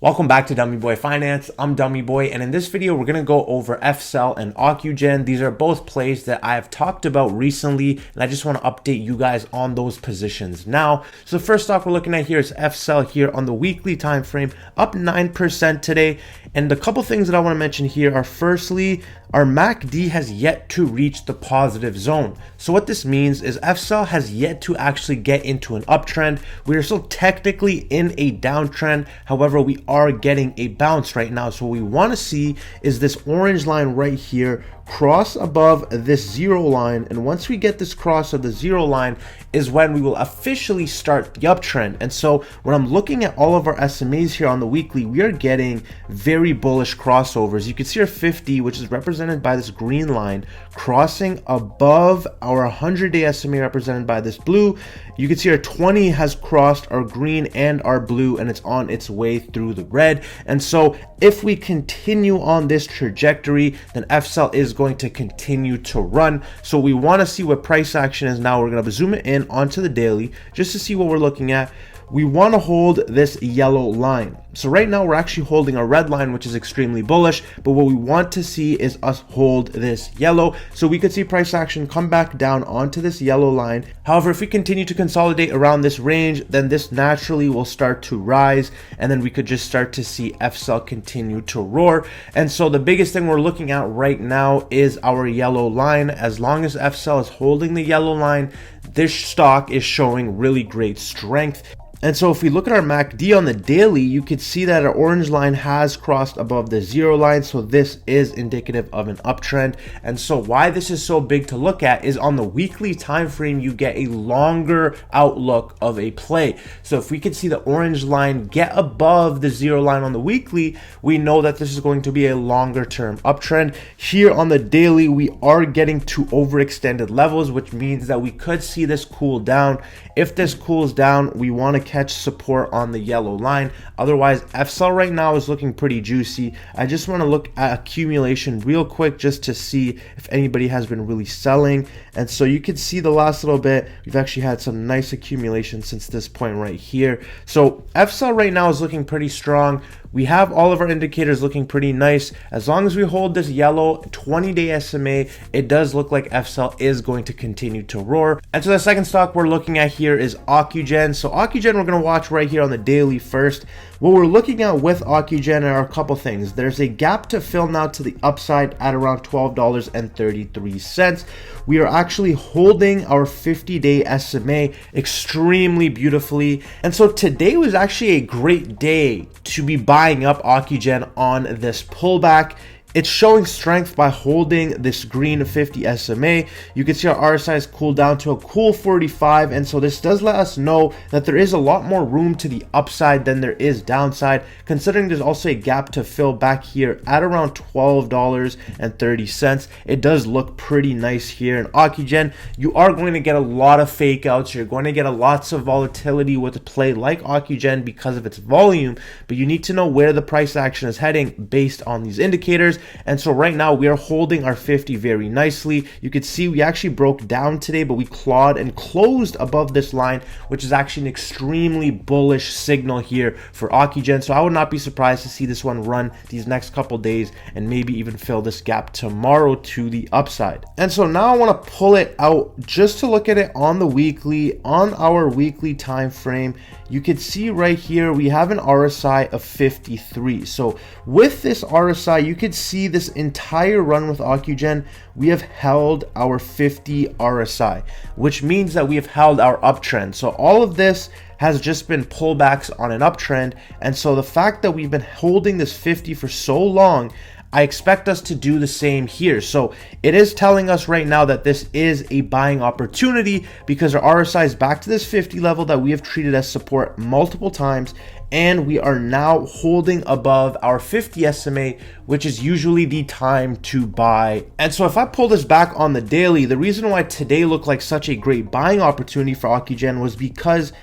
Welcome back to Dummy Boy Finance. I'm Dummy Boy, and in this video, we're going to go over FCEL and OCCU. These are both plays that I have talked about recently, and I just want to update you guys on those positions now. So the first stock we're looking at here is FCEL here on the weekly time frame, up 9% today. And a couple things that I want to mention here are, firstly, our MACD has yet to reach the positive zone. So what this means is FCEL has yet to actually get into an uptrend. We are still technically in a downtrend. However, we are getting a bounce right now. So what we want to see is this orange line right here cross above this zero line, and once we get this cross of the zero line is when we will officially start the uptrend. And so when I'm looking at all of our SMAs here on the weekly, we are getting very bullish crossovers. You can see our 50, which is represented by this green line, crossing above our 100-day SMA represented by this blue. You can see our 20 has crossed our green and our blue, and it's on its way through the red. And so if we continue on this trajectory, then FCEL is going to continue to run. So we want to see what price action is now. We're going to zoom it in onto the daily just to see what we're looking at. We want to hold this yellow line. So right now we're actually holding a red line, which is extremely bullish, but what we want to see is us hold this yellow. So we could see price action come back down onto this yellow line. However, if we continue to consolidate around this range, then this naturally will start to rise, and then we could just start to see FCEL continue to roar. And so the biggest thing we're looking at right now is our yellow line. As long as FCEL is holding the yellow line, this stock is showing really great strength. And so if we look at our MACD on the daily, you can see that our orange line has crossed above the zero line. So this is indicative of an uptrend. And so why this is so big to look at is on the weekly time frame, you get a longer outlook of a play. So if we could see the orange line get above the zero line on the weekly, we know that this is going to be a longer term uptrend. Here on the daily, we are getting to overextended levels, which means that we could see this cool down. If this cools down, we want to catch support on the yellow line. Otherwise, FCEL right now is looking pretty juicy. I just want to look at accumulation real quick just to see if anybody has been really selling. And so you can see the last little bit, we've actually had some nice accumulation since this point right here. So FCEL right now is looking pretty strong. We have all of our indicators looking pretty nice. As long as we hold this yellow 20-day SMA, it does look like FCEL is going to continue to roar. And so the second stock we're looking at here is OCCU. So OCCU we're going to watch right here on the daily first. What we're looking at with OCCU are a couple things. There's a gap to fill now to the upside at around $12.33. We are actually holding our 50-day SMA extremely beautifully. And so today was actually a great day to be buying up OCCU on this pullback. It's showing strength by holding this green 50 SMA. You can see our RSI has cooled down to a cool 45, and so this does let us know that there is a lot more room to the upside than there is downside, considering there's also a gap to fill back here at around $12.30. It does look pretty nice here. In OCCU, you are going to get a lot of fake outs. You're going to get lots of volatility with a play like OCCU because of its volume, but you need to know where the price action is heading based on these indicators. And so right now we are holding our 50 very nicely. You can see we actually broke down today, but we clawed and closed above this line, which is actually an extremely bullish signal here for OCCU. So I would not be surprised to see this one run these next couple days and maybe even fill this gap tomorrow to the upside. And so now I want to pull it out just to look at it on the weekly, on our weekly time frame. You can see right here we have an RSI of 53. So with this RSI, you can see this entire run with OCCU, we have held our 50 RSI, which means that we have held our uptrend. So all of this has just been pullbacks on an uptrend. And so the fact that we've been holding this 50 for so long, I expect us to do the same here. So it is telling us right now that this is a buying opportunity because our RSI is back to this 50 level that we have treated as support multiple times, and we are now holding above our 50 SMA, which is usually the time to buy. And so if I pull this back on the daily, the reason why today looked like such a great buying opportunity for OCCU was because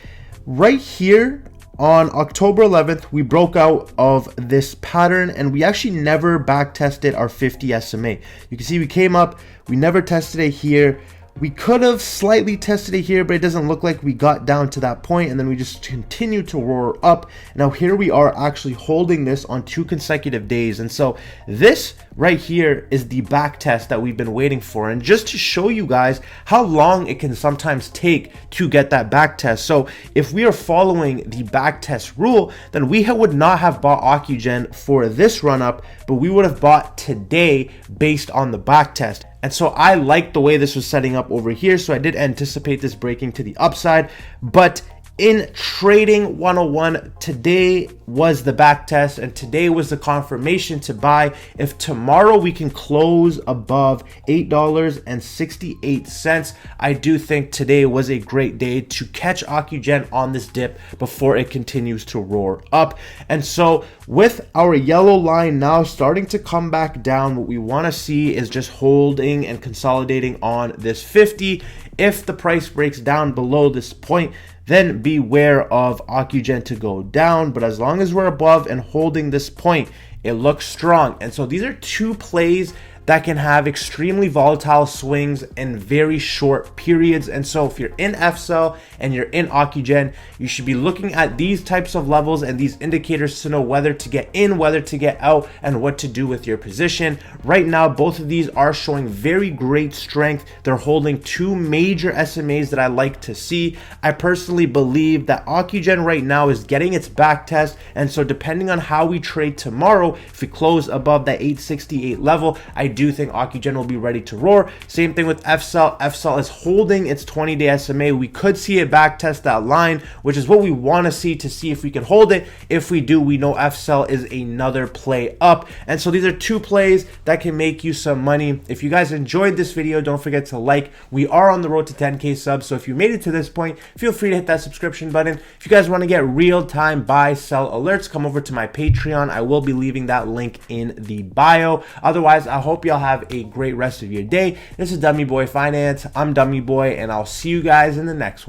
right here on October 11th, we broke out of this pattern and we actually never back tested our 50 SMA. You can see we came up, we never tested it here. We could have slightly tested it here, but it doesn't look like we got down to that point, and then we just continue to roar up. Now here we are actually holding this on 2 consecutive days, and so this right here is the back test that we've been waiting for. And just to show you guys how long it can sometimes take to get that back test, so if we are following the back test rule, then we would not have bought OCCGN for this run up, but we would have bought today based on the back test. And so I like the way this was setting up over here, so I did anticipate this breaking to the upside. But in trading 101, today was the back test, and today was the confirmation to buy. If tomorrow we can close above $8.68, I do think today was a great day to catch OCCGN on this dip before it continues to roar up. And so with our yellow line now starting to come back down, what we want to see is just holding and consolidating on this 50. If the price breaks down below this point, then beware of OCCGN to go down. But as long as we're above and holding this point, it looks strong. And so these are 2 plays that can have extremely volatile swings in very short periods. And so if you're in FCEL and you're in OCCGN, you should be looking at these types of levels and these indicators to know whether to get in, whether to get out, and what to do with your position. Right now, both of these are showing very great strength. They're holding 2 major SMAs that I like to see. I personally believe that OCCGN right now is getting its back test. And so depending on how we trade tomorrow, if we close above that 868 level, I do think OCCGN will be ready to roar. Same thing with FCEL. FCEL is holding its 20-day SMA. We could see it back test that line, which is what we want to see if we can hold it. If we do, we know FCEL is another play up. And so these are 2 plays that can make you some money. If you guys enjoyed this video, don't forget to like. We are on the road to 10K subs, so if you made it to this point, feel free to hit that subscription button. If you guys want to get real-time buy, sell alerts, come over to my Patreon. I will be leaving that link in the bio. Otherwise, I hope y'all have a great rest of your day. This is Dummy Boy Finance. I'm Dummy Boy, and I'll see you guys in the next one.